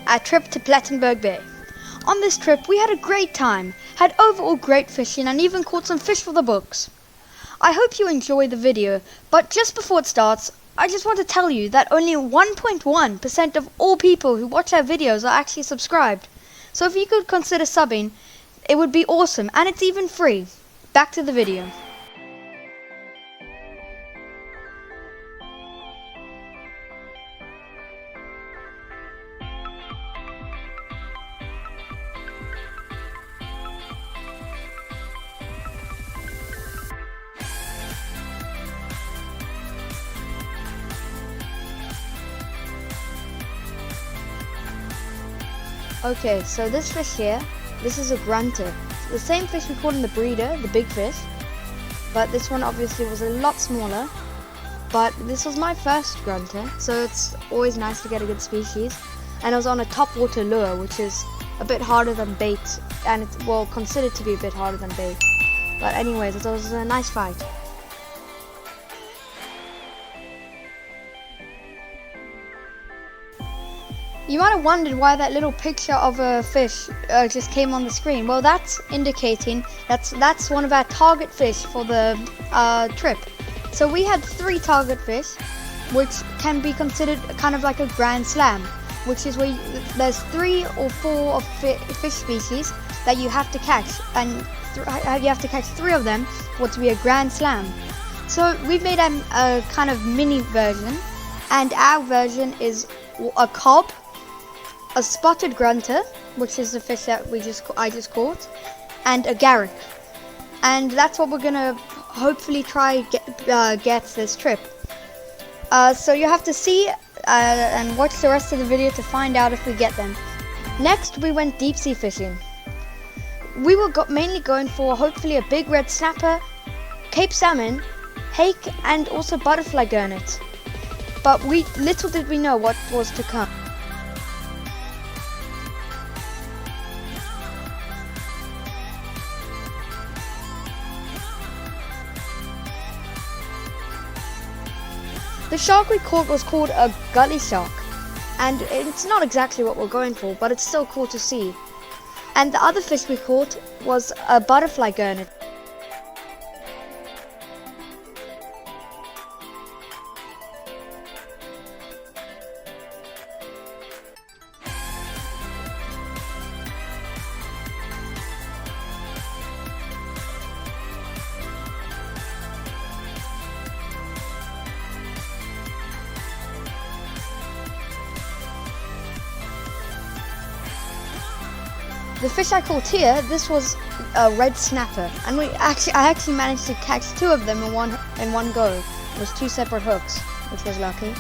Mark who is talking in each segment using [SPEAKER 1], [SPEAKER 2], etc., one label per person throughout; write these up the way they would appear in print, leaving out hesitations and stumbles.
[SPEAKER 1] our trip to Plettenberg Bay. On this trip we had a great time, had overall great fishing and even caught some fish for the books. I hope you enjoy the video, but just before it starts, I just want to tell you that only 1.1% of all people who watch our videos are actually subscribed. So if you could consider subbing, it would be awesome, and it's even free. Back to the video. Okay, so this fish here, this is a grunter. The same fish we caught in the breeder, the big fish, but this one obviously was a lot smaller. But this was my first grunter, so it's always nice to get a good species. And it was on a topwater lure, which is a bit harder than bait, and it's well considered to be a bit harder than bait. But anyways, it was a nice fight. You might have wondered why that little picture of a fish just came on the screen. Well, that's indicating that's one of our target fish for the trip. So we had 3 target fish, which can be considered kind of like a grand slam, which is where there's 3 or 4 of fish species that you have to catch, and you have to catch 3 of them for it to be a grand slam. So we've made a kind of mini version, and our version is a cob, a spotted grunter, which is the fish that I just caught, and a garrick. And that's what we're gonna hopefully try get this trip. So you have to see and watch the rest of the video to find out if we get them. Next we went deep sea fishing. We were mainly going for hopefully a big red snapper, Cape salmon, hake, and also butterfly gurnet. But little did we know what was to come. The shark we caught was called a gully shark, and it's not exactly what we're going for, but it's still cool to see. And the other fish we caught was a butterfly gurnet. The fish I caught here, this was a red snapper, and I actually managed to catch 2 of them in one go. It was 2 separate hooks, which was lucky.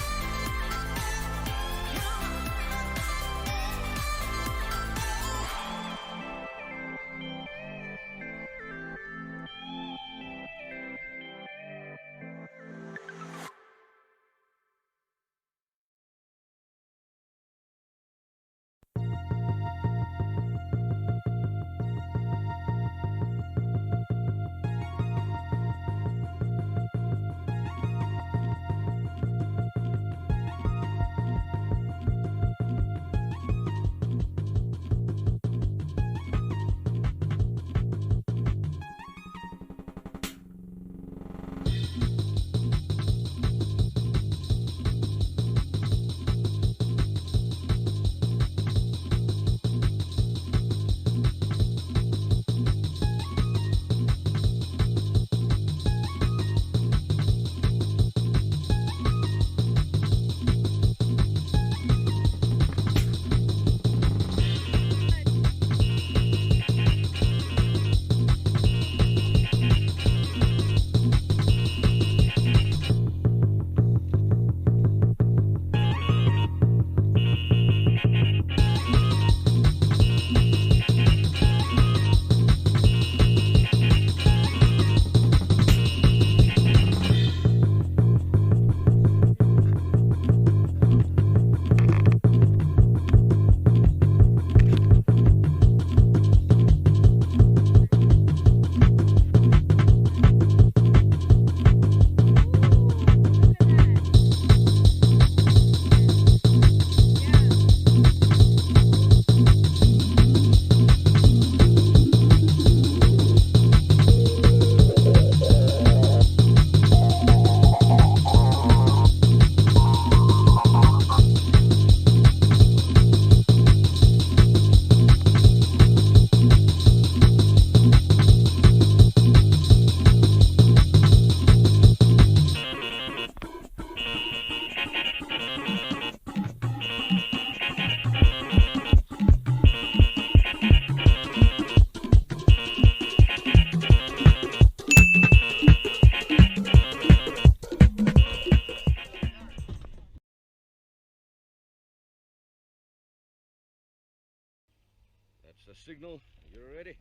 [SPEAKER 2] a signal. You're ready?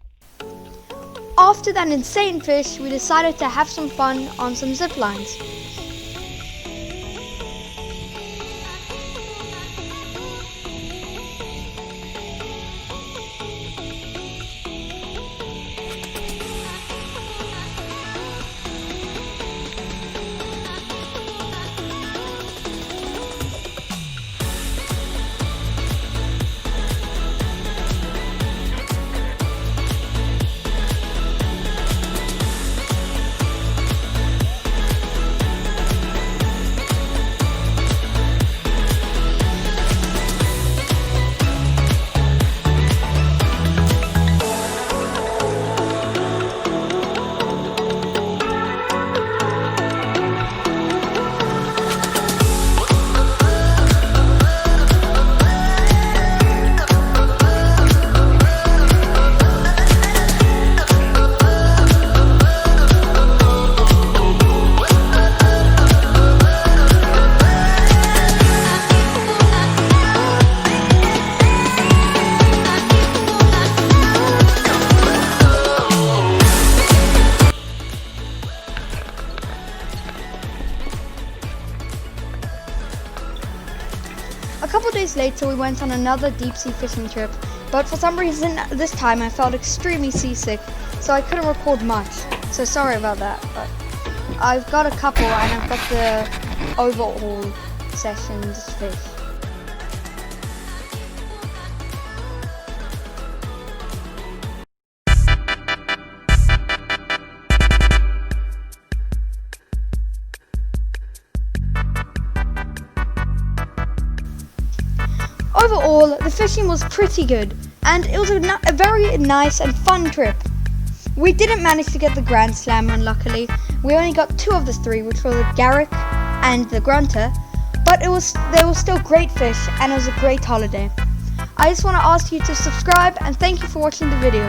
[SPEAKER 1] After that insane fish, we decided to have some fun on some zip lines. A couple days later, we went on another deep sea fishing trip, but for some reason this time I felt extremely seasick, so I couldn't record much. So sorry about that, but I've got a couple and I've got the overall sessions fish. Overall, the fishing was pretty good, and it was a very nice and fun trip. We didn't manage to get the Grand Slam, unluckily. We only got 2 of the 3, which were the Garrick and the Grunter, but they were still great fish, and it was a great holiday. I just want to ask you to subscribe, and thank you for watching the video.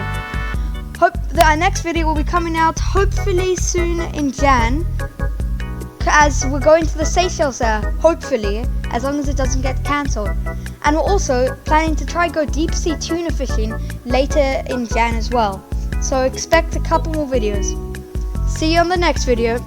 [SPEAKER 1] Hope that our next video will be coming out hopefully soon in Jan, as we're going to the Seychelles there, hopefully, as long as it doesn't get cancelled. And we're also planning to try go deep sea tuna fishing later in Jan as well. So expect a couple more videos. See you on the next video.